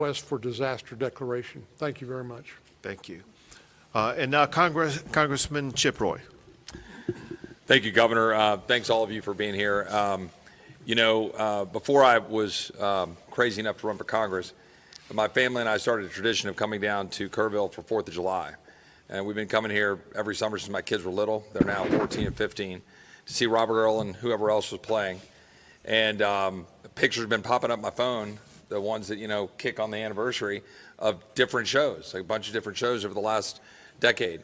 request for disaster declaration. Thank you very much. Thank you. And now Congressman Chip Roy. Thank you, Governor. Thanks all of you for being here. Before I was crazy enough to run for Congress, my family and I started a tradition of coming down to Kerrville for 4th of July. And we've been coming here every summer since my kids were little. They're now 14 and 15 to see Robert Earl and whoever else was playing. And pictures have been popping up my phone, the ones that, kick on the anniversary of different shows, like a bunch of different shows over the last decade.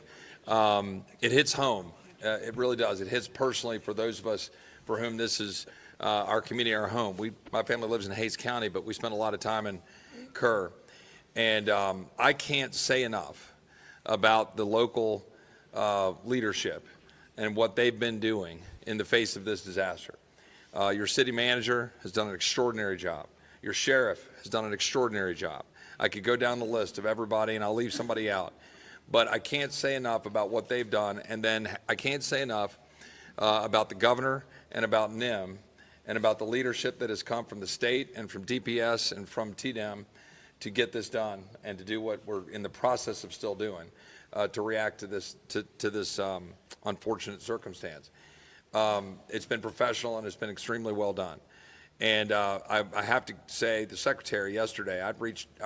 It hits home. It really does. It hits personally for those of us for whom this is our community, our home. My family lives in Hays County, but we spend a lot of time in Kerr. And I can't say enough about the local leadership and what they've been doing in the face of this disaster. Your city manager has done an extraordinary job. Your sheriff has done an extraordinary job. I could go down the list of everybody and I'll leave somebody out. But I can't say enough about what they've done, and then I can't say enough about the governor and about NIM and about the leadership that has come from the state and from DPS and from TDEM to get this done and to do what we're in the process of still doing to react to this unfortunate circumstance. It's been professional and it's been extremely well done. And I have to say, the secretary yesterday, I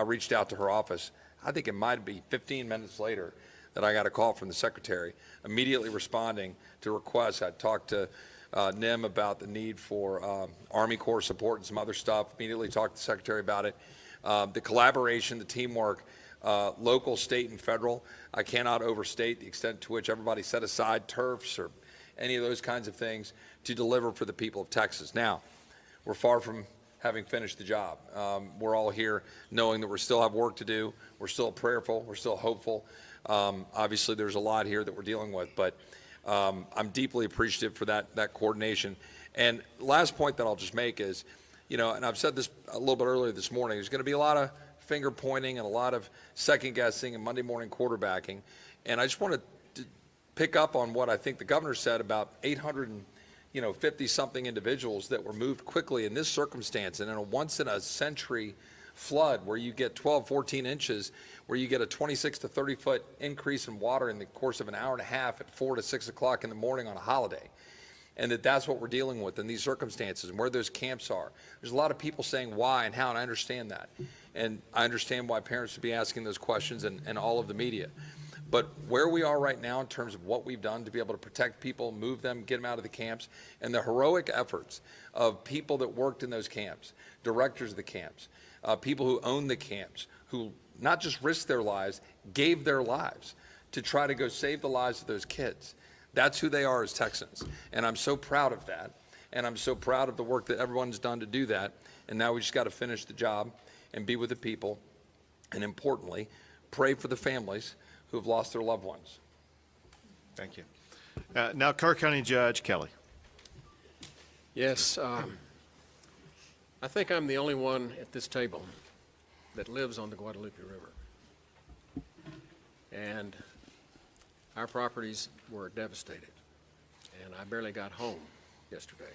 reached out to her office. I think it might be 15 minutes later that I got a call from the secretary, immediately responding to requests. I talked to NIM about the need for Army Corps support and some other stuff, immediately talked to the secretary about it. The collaboration, the teamwork, local, state, and federal, I cannot overstate the extent to which everybody set aside turfs or any of those kinds of things to deliver for the people of Texas. Now, we're far from having finished the job. We're all here knowing that we still have work to do. We're still prayerful. We're still hopeful. Obviously, there's a lot here that we're dealing with, but I'm deeply appreciative for that coordination. And last point that I'll just make is, and I've said this a little bit earlier this morning, there's going to be a lot of finger pointing and a lot of second guessing and Monday morning quarterbacking. And I just want to pick up on what I think the governor said about 850 something individuals that were moved quickly in this circumstance, and in a once in a century flood where you get 12, 14 inches, where you get a 26 to 30 foot increase in water in the course of an hour and a half at 4 to 6 o'clock in the morning on a holiday. And that's what we're dealing with in these circumstances and where those camps are. There's a lot of people saying why and how, and I understand that. And I understand why parents would be asking those questions and all of the media. But where we are right now in terms of what we've done to be able to protect people, move them, get them out of the camps, and the heroic efforts of people that worked in those camps, directors of the camps, people who own the camps, who not just risked their lives, gave their lives to try to go save the lives of those kids. That's who they are as Texans. And I'm so proud of that. And I'm so proud of the work that everyone's done to do that. And now we just got to finish the job and be with the people. And importantly, pray for the families who have lost their loved ones. Thank you. Now, Kerr County Judge Kelly. Yes, I think I'm the only one at this table that lives on the Guadalupe River. And our properties were devastated, and I barely got home yesterday.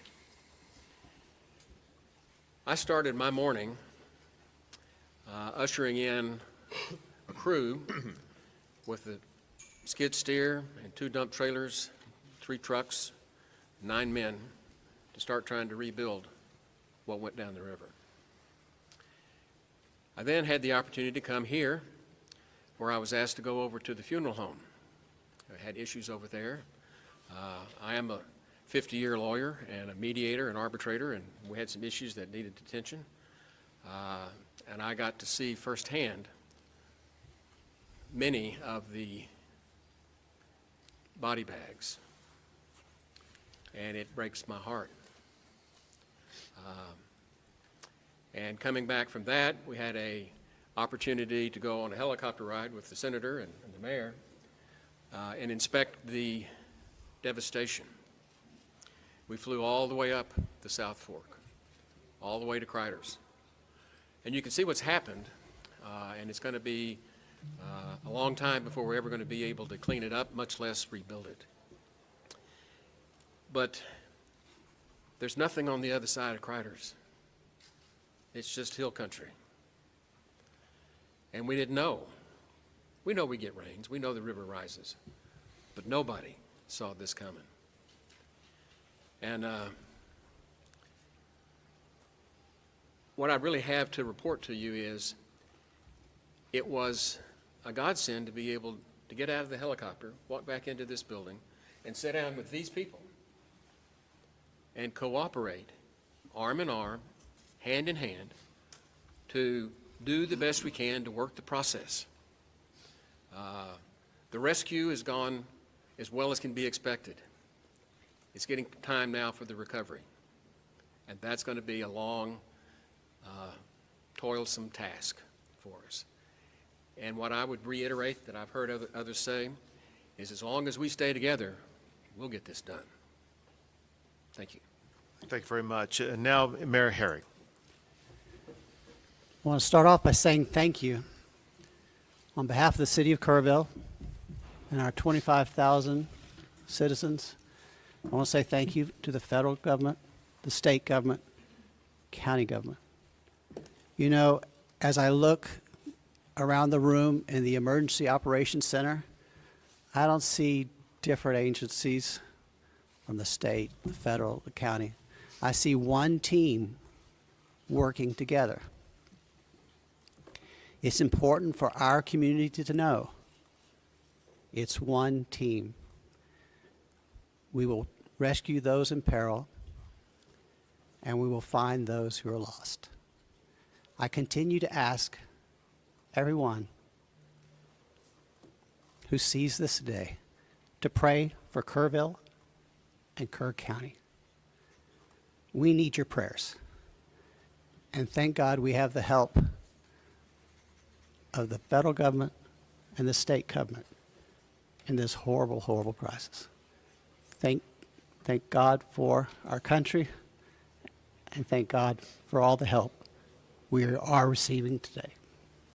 I started my morning ushering in a crew with a skid steer and 2 dump trailers, 3 trucks, 9 men to start trying to rebuild what went down the river. I then had the opportunity to come here where I was asked to go over to the funeral home. I had issues over there. I am a 50-year lawyer and a mediator and arbitrator, and we had some issues that needed attention. And I got to see firsthand many of the body bags, and it breaks my heart. And coming back from that, we had an opportunity to go on a helicopter ride with the senator and the mayor and inspect the devastation. We flew all the way up the South Fork, all the way to Criders. And you can see what's happened, and it's going to be a long time before we're ever going to be able to clean it up, much less rebuild it. But there's nothing on the other side of Criders. It's just hill country. And we didn't know. We know we get rains. We know the river rises. But nobody saw this coming. And what I really have to report to you is it was a godsend to be able to get out of the helicopter, walk back into this building, and sit down with these people and cooperate, arm in arm, hand in hand, to do the best we can to work the process. The rescue has gone as well as can be expected. It's getting time now for the recovery, and that's going to be a long, toilsome task for us. And what I would reiterate that I've heard others say is as long as we stay together, we'll get this done. Thank you. Thank you very much. Now, Mayor Herring. I want to start off by saying thank you on behalf of the City of Kerrville and our 25,000 citizens. I want to say thank you to the federal government, the state government, county government. You know, as I look around the room in the Emergency Operations Center, I don't see different agencies from the state, the federal, the county. I see one team working together. It's important for our community to know it's one team. We will rescue those in peril, and we will find those who are lost. I continue to ask everyone who sees this today to pray for Kerrville and Kerr County. We need your prayers. And thank God we have the help of the federal government and the state government in this horrible, horrible crisis. Thank God for our country, and thank God for all the help we are receiving today.